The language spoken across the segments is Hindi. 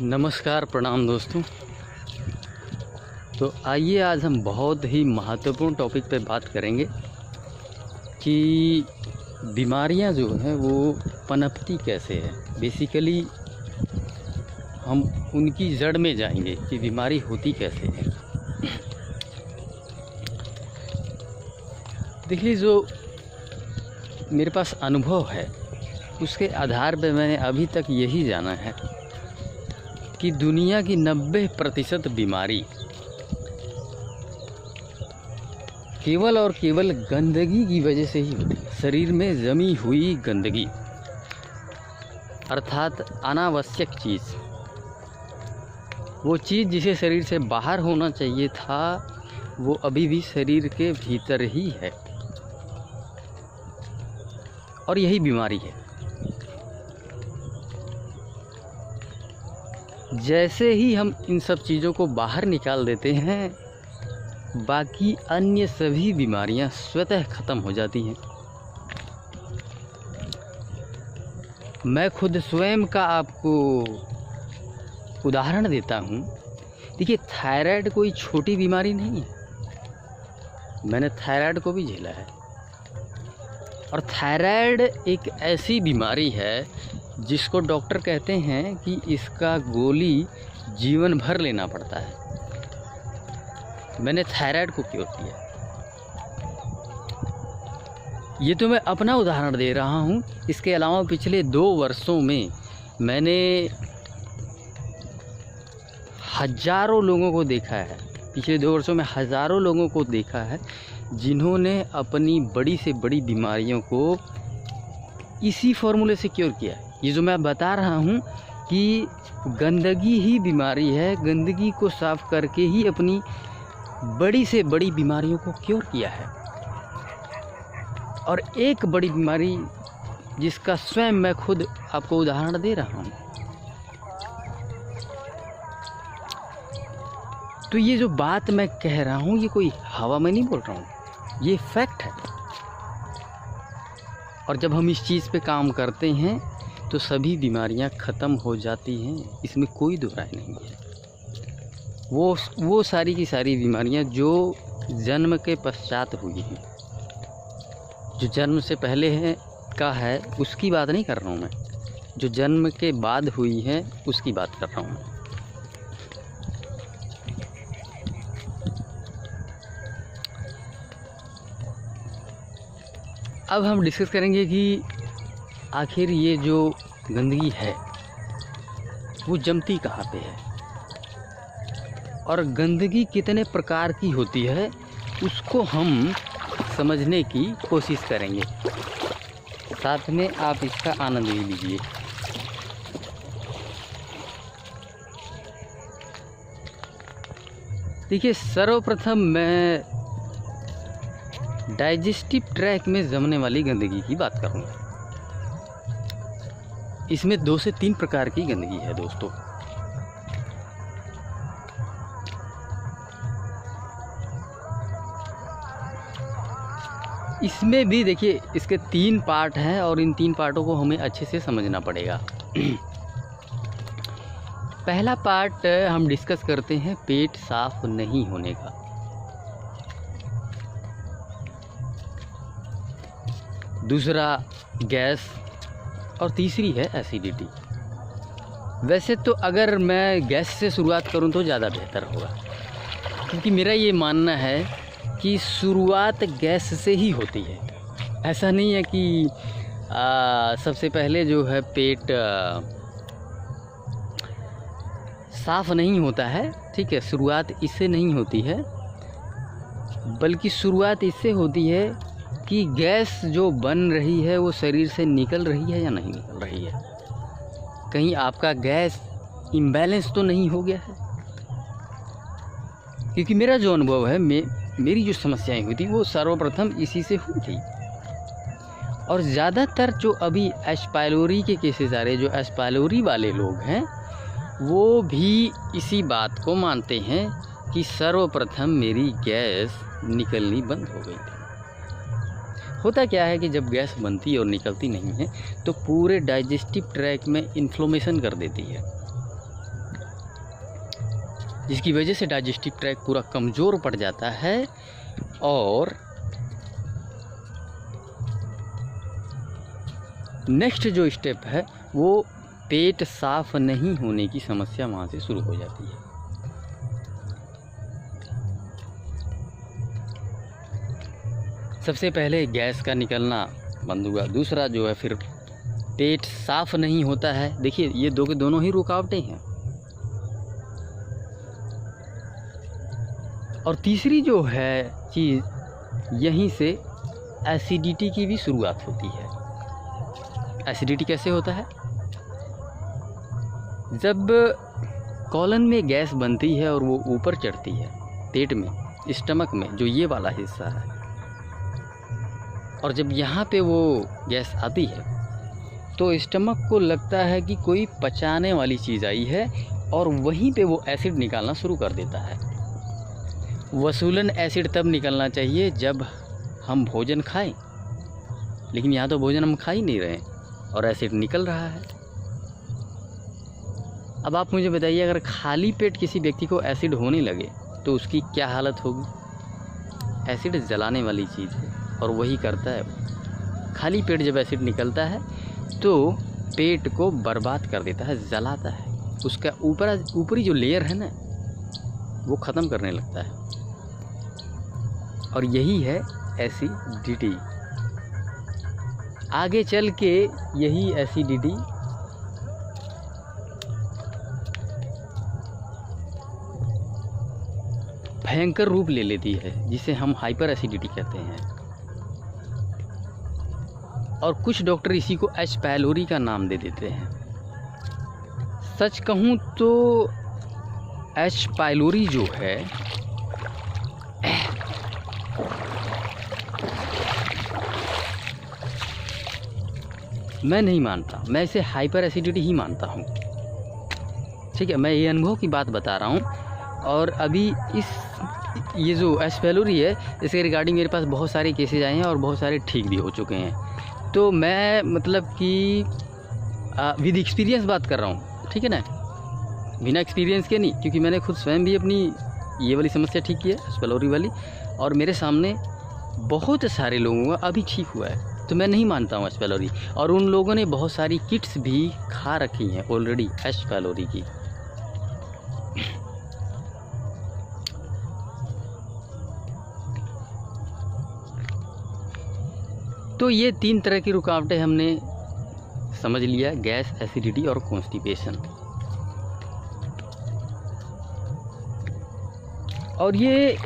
नमस्कार, प्रणाम दोस्तों। तो आइए आज हम बहुत ही महत्वपूर्ण टॉपिक पे बात करेंगे कि बीमारियां जो हैं वो पनपती कैसे है। बेसिकली हम उनकी जड़ में जाएंगे कि बीमारी होती कैसे है। देखिए, जो मेरे पास अनुभव है उसके आधार पे मैंने अभी तक यही जाना है कि दुनिया की 90% बीमारी केवल और केवल गंदगी की वजह से ही होती है। शरीर में जमी हुई गंदगी अर्थात अनावश्यक चीज़, वो चीज़ जिसे शरीर से बाहर होना चाहिए था वो अभी भी शरीर के भीतर ही है, और यही बीमारी है। जैसे ही हम इन सब चीज़ों को बाहर निकाल देते हैं, बाकी अन्य सभी बीमारियां स्वतः ख़त्म हो जाती हैं। मैं खुद स्वयं का आपको उदाहरण देता हूं। देखिए, थायराइड कोई छोटी बीमारी नहीं है। मैंने थायराइड को भी झेला है, और थायराइड एक ऐसी बीमारी है जिसको डॉक्टर कहते हैं कि इसका गोली जीवन भर लेना पड़ता है। मैंने थायराइड को क्योर किया, ये तो मैं अपना उदाहरण दे रहा हूँ। इसके अलावा पिछले 2 वर्षों में मैंने हज़ारों लोगों को देखा है। पिछले 2 वर्षों में हज़ारों लोगों को देखा है जिन्होंने अपनी बड़ी से बड़ी बीमारियों को इसी फॉर्मूले से क्योर किया है। ये जो मैं बता रहा हूँ कि गंदगी ही बीमारी है, गंदगी को साफ करके ही अपनी बड़ी से बड़ी बीमारियों को क्योर किया है। और एक बड़ी बीमारी जिसका स्वयं मैं खुद आपको उदाहरण दे रहा हूँ। तो ये जो बात मैं कह रहा हूँ ये कोई हवा में नहीं बोल रहा हूँ, ये फैक्ट है। और जब हम इस चीज़ पे काम करते हैं तो सभी बीमारियां ख़त्म हो जाती हैं, इसमें कोई दो राय नहीं है। वो सारी की सारी बीमारियां जो जन्म के पश्चात हुई हैं, जो जन्म से पहले है का है उसकी बात नहीं कर रहा हूँ मैं, जो जन्म के बाद हुई है उसकी बात कर रहा हूँ मैं। अब हम डिस्कस करेंगे कि आखिर ये जो गंदगी है वो जमती कहाँ पे है, और गंदगी कितने प्रकार की होती है उसको हम समझने की कोशिश करेंगे। साथ में आप इसका आनंद भी लीजिए। देखिए, सर्वप्रथम मैं डाइजेस्टिव ट्रैक में जमने वाली गंदगी की बात करूँगा। इसमें 2 से 3 प्रकार की गंदगी है दोस्तों। इसमें भी देखिए, इसके 3 पार्ट हैं और इन 3 पार्टों को हमें अच्छे से समझना पड़ेगा। पहला पार्ट हम डिस्कस करते हैं पेट साफ नहीं होने का। दूसरा गैस, और तीसरी है एसिडिटी। वैसे तो अगर मैं गैस से शुरुआत करूं तो ज़्यादा बेहतर होगा, क्योंकि मेरा ये मानना है कि शुरुआत गैस से ही होती है। ऐसा नहीं है कि सबसे पहले जो है पेट साफ़ नहीं होता है। ठीक है, शुरुआत इससे नहीं होती है, बल्कि शुरुआत इससे होती है कि गैस जो बन रही है वो शरीर से निकल रही है या नहीं निकल रही है। कहीं आपका गैस इम्बैलेंस तो नहीं हो गया है। क्योंकि मेरा जो अनुभव है, मेरी जो समस्याएं हुई थी वो सर्वप्रथम इसी से हुई थी। और ज़्यादातर जो अभी एच पायलोरी के केसेस आ रहे, जो एच पायलोरी वाले लोग हैं वो भी इसी बात को मानते हैं कि सर्वप्रथम मेरी गैस निकलनी बंद हो गई थी। होता क्या है कि जब गैस बनती और निकलती नहीं है तो पूरे डाइजेस्टिव ट्रैक में इन्फ्लेमेशन कर देती है। जिसकी वजह से डाइजेस्टिव ट्रैक्ट पूरा कमज़ोर पड़ जाता है और नेक्स्ट जो स्टेप है वो पेट साफ नहीं होने की समस्या वहाँ से शुरू हो जाती है। सबसे पहले गैस का निकलना बंद हुआ, दूसरा जो है फिर पेट साफ नहीं होता है। देखिए ये दो के दोनों ही रुकावटें हैं। और तीसरी जो है चीज़, यहीं से एसिडिटी की भी शुरुआत होती है। एसिडिटी कैसे होता है? जब कॉलन में गैस बनती है और वो ऊपर चढ़ती है पेट में, स्टमक में, जो ये वाला हिस्सा है, और जब यहाँ पे वो गैस आती है तो स्टमक को लगता है कि कोई पचाने वाली चीज़ आई है और वहीं पे वो एसिड निकालना शुरू कर देता है। वसूलन एसिड तब निकलना चाहिए जब हम भोजन खाएं, लेकिन यहाँ तो भोजन हम खा ही नहीं रहे और एसिड निकल रहा है। अब आप मुझे बताइए, अगर खाली पेट किसी व्यक्ति को एसिड होने लगे तो उसकी क्या हालत होगी? एसिड जलाने वाली चीज़ है और वही करता है। खाली पेट जब एसिड निकलता है तो पेट को बर्बाद कर देता है, जलाता है। उसका ऊपरी जो लेयर है ना, वो ख़त्म करने लगता है। और यही है एसिडिटी। आगे चल के यही एसिडिटी भयंकर रूप ले लेती है, जिसे हम हाइपर एसिडिटी कहते हैं। और कुछ डॉक्टर इसी को एच पायलोरी का नाम दे देते हैं। सच कहूँ तो एच पायलोरी जो है मैं नहीं मानता, मैं इसे हाइपर एसिडिटी ही मानता हूँ। ठीक है, मैं ये अनुभव की बात बता रहा हूँ। और अभी ये जो एच पायलोरी है, इसके रिगार्डिंग मेरे पास बहुत सारे केसेज आए हैं और बहुत सारे ठीक भी हो चुके हैं। तो मैं मतलब कि विद एक्सपीरियंस बात कर रहा हूँ, ठीक है ना, बिना एक्सपीरियंस के नहीं, क्योंकि मैंने खुद स्वयं भी अपनी ये वाली समस्या ठीक की है, एच पायलोरी वाली, और मेरे सामने बहुत सारे लोगों का अभी ठीक हुआ है। तो मैं नहीं मानता हूँ एच पायलोरी। और उन लोगों ने बहुत सारी किट्स भी खा रखी हैं ऑलरेडी एच पायलोरी की। तो ये 3 तरह की रुकावटें हमने समझ लिया, गैस, एसिडिटी और कॉन्स्टिपेशन। और ये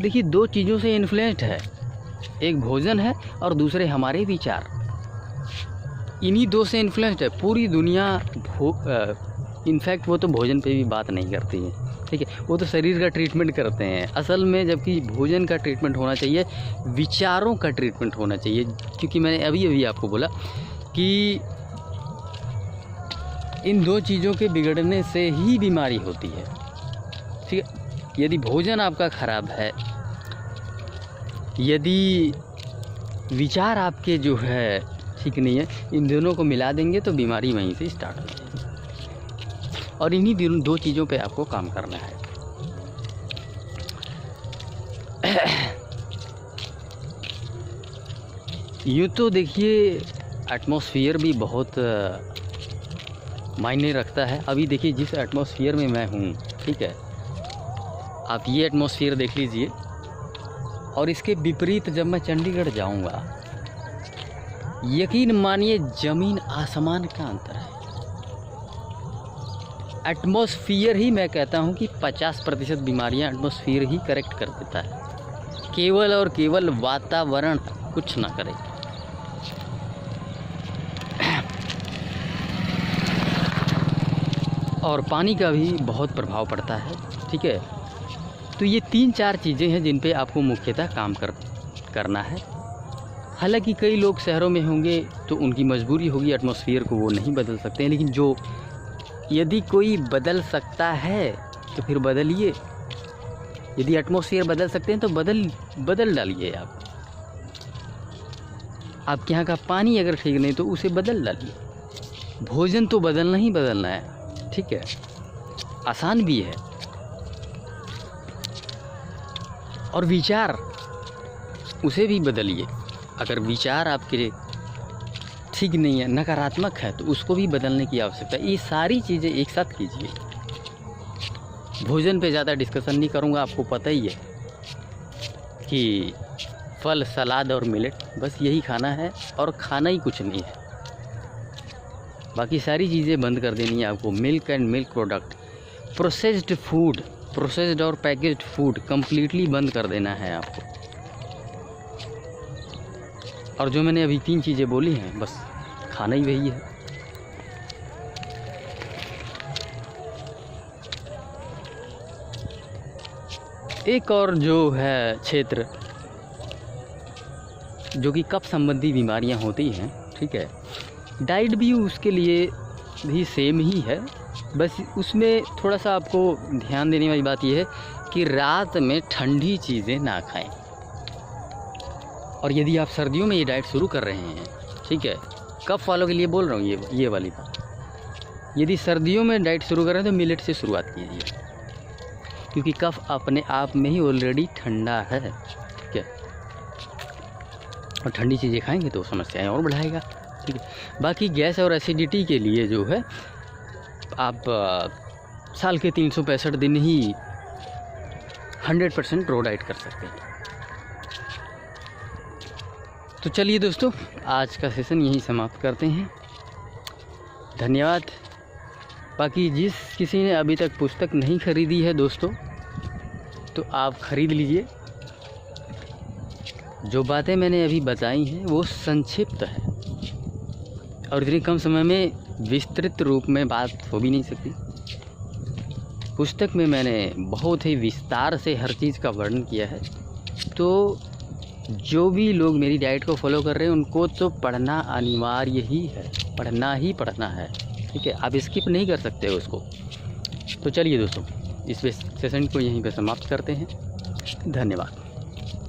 देखिए 2 चीज़ों से इन्फ्लुएंस्ड है, एक भोजन है और दूसरे हमारे विचार। इन्हीं 2 से इन्फ्लुएंस्ड है पूरी दुनिया। इनफैक्ट वो तो भोजन पे भी बात नहीं करती है, ठीक है, वो तो शरीर का ट्रीटमेंट करते हैं असल में, जबकि भोजन का ट्रीटमेंट होना चाहिए, विचारों का ट्रीटमेंट होना चाहिए। क्योंकि मैंने अभी आपको बोला कि इन 2 चीज़ों के बिगड़ने से ही बीमारी होती है, ठीक है। यदि भोजन आपका ख़राब है, यदि विचार आपके जो है ठीक नहीं है, इन दोनों को मिला देंगे तो बीमारी वहीं से स्टार्ट हो जाएगी। और इन्हीं 2 चीज़ों पे आपको काम करना है। यूँ तो देखिए एटमॉस्फेयर भी बहुत मायने रखता है। अभी देखिए जिस एटमॉस्फेयर में मैं हूँ, ठीक है, आप ये एटमॉस्फेयर देख लीजिए और इसके विपरीत जब मैं चंडीगढ़ जाऊँगा, यकीन मानिए ज़मीन आसमान का अंतर है। एटमॉस्फेयर ही, मैं कहता हूँ कि 50% बीमारियाँ एटमॉस्फेयर ही करेक्ट कर देता है। केवल और केवल वातावरण कुछ ना करे। और पानी का भी बहुत प्रभाव पड़ता है, ठीक है। तो ये 3-4 चीज़ें हैं जिन पे आपको मुख्यतः काम करना है। हालांकि कई लोग शहरों में होंगे तो उनकी मजबूरी होगी, एटमॉस्फेयर को वो नहीं बदल सकते हैं, लेकिन जो यदि कोई बदल सकता है तो फिर बदलिए। यदि एटमॉस्फेयर बदल सकते हैं तो बदल डालिए। आपके यहाँ का पानी अगर ठीक नहीं तो उसे बदल डालिए। भोजन तो बदलना ही बदलना है, ठीक है, आसान भी है। और विचार उसे भी बदलिए। अगर विचार आपके ठीक नहीं है, नकारात्मक है, तो उसको भी बदलने की आवश्यकता है। ये सारी चीज़ें एक साथ कीजिए। भोजन पे ज़्यादा डिस्कशन नहीं करूँगा, आपको पता ही है कि फल, सलाद और मिलेट, बस यही खाना है और खाना ही कुछ नहीं है। बाकी सारी चीज़ें बंद कर देनी है आपको। Milk and milk product, processed food, processed और पैकेज्ड फूड कम्प्लीटली बंद कर देना है आपको। और जो मैंने अभी 3 चीज़ें बोली हैं, बस खाना ही वही है। एक और जो है क्षेत्र जो कि कफ संबंधी बीमारियां होती हैं, ठीक है, डाइट भी उसके लिए भी सेम ही है। बस उसमें थोड़ा सा आपको ध्यान देने वाली बात यह है कि रात में ठंडी चीज़ें ना खाएं। और यदि आप सर्दियों में ये डाइट शुरू कर रहे हैं, ठीक है, कफ वालों के लिए बोल रहा हूँ ये वाली बात। यदि सर्दियों में डाइट शुरू कर रहे हैं तो मिलेट से शुरुआत कीजिए, क्योंकि कफ अपने आप में ही ऑलरेडी ठंडा है, ठीक है। और ठंडी चीज़ें खाएंगे तो समस्याएं और बढ़ाएगा, ठीक है। बाकी गैस और एसिडिटी के लिए जो है आप साल के 365 दिन ही 100% रो डाइट कर सकते हैं। तो चलिए दोस्तों, आज का सेशन यहीं समाप्त करते हैं। धन्यवाद। बाकी जिस किसी ने अभी तक पुस्तक नहीं खरीदी है दोस्तों, तो आप ख़रीद लीजिए। जो बातें मैंने अभी बताई हैं वो संक्षिप्त है और इतने कम समय में विस्तृत रूप में बात हो भी नहीं सकती। पुस्तक में मैंने बहुत ही विस्तार से हर चीज़ का वर्णन किया है। तो जो भी लोग मेरी डाइट को फॉलो कर रहे हैं उनको तो पढ़ना अनिवार्य ही है, पढ़ना ही पढ़ना है, ठीक है। आप स्किप नहीं कर सकते हो उसको। तो चलिए दोस्तों, इस सेशन को यहीं पे समाप्त करते हैं। धन्यवाद।